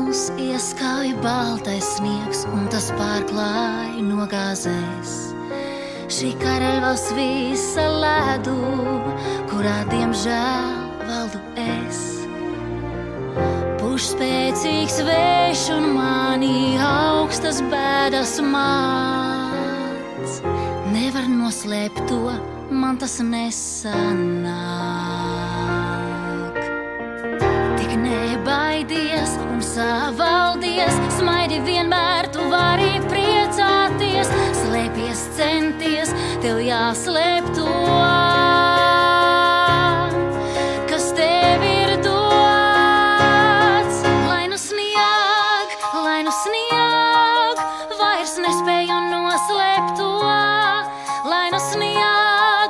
mūs ieskauj baltais sniegs, un tas pārklāj nogāzēs. Šī karaļvalsts visa ledu, kurā diemžēl valdu es. Puš spēcīgs vējš un manī augstas bēdas māc. Nevar noslēpt to, man tas nesanāk. Tik nebaidies un savaldies, smaidi vienmēr tu vari priecāties. Slēpies, centies, tev jāslēp to, kas tev ir dots. Lai nu snieg, vairs nespēju noslēpt to. Lai nu snieg,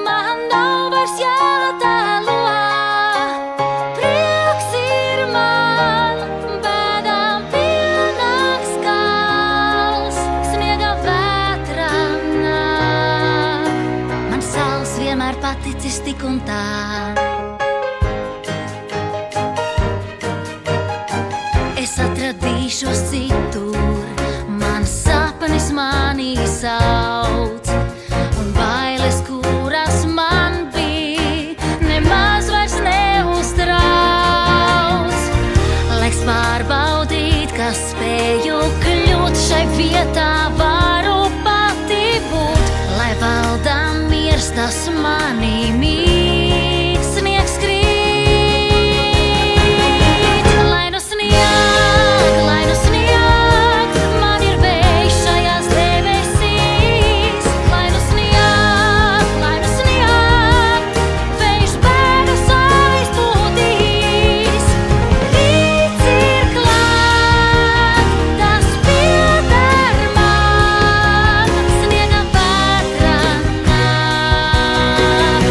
man nav vairs jātēlo. Prieks ir man, bēdām pienāks gals. Sniega vētra nāk, man sals vienmēr paticis tik un tā. Es atradīšos citur, mans sapnis manī sauc, un bailes, kuras man bija, nemaz vairs neuztrauc. Laiks pārbaudīt, kas spēju kļūt, šai vietā varu pati būt. Lai valdā miers, tas manī mīt, sniegs krīt. Lai nu snieg, man ir vējš šajās debesīs. Lai nu snieg, vējš bēdas aizpūtīs. Rīts ir klāt, tas pieder man, sniega vētra nāk.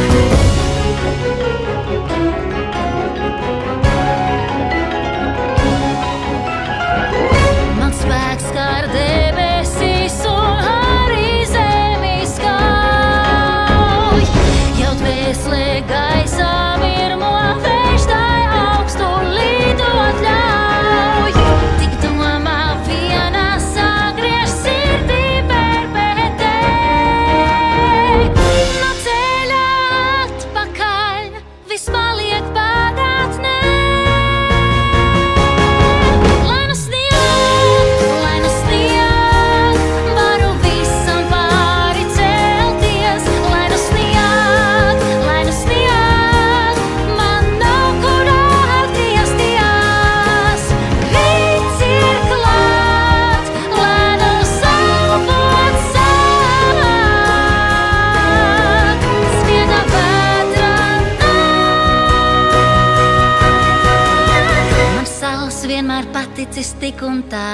Mans spēks skar debesīs un arī zemi skauj. Jau dvēselē gaisā virmo, vējš tai augstu lidot ļauj. Tik domā vienā sagriež sirdī berbētēji. No ceļa atpakaļ viss paliek pagātnē. Lai nu snieg, varu visam pāri celties. Lai nu snieg, man nav kur atgriezties. Rīts ir klāt, lēnums elpot sāk. Sniega vētra nāk, man sals vienmēr paticis tik un tā.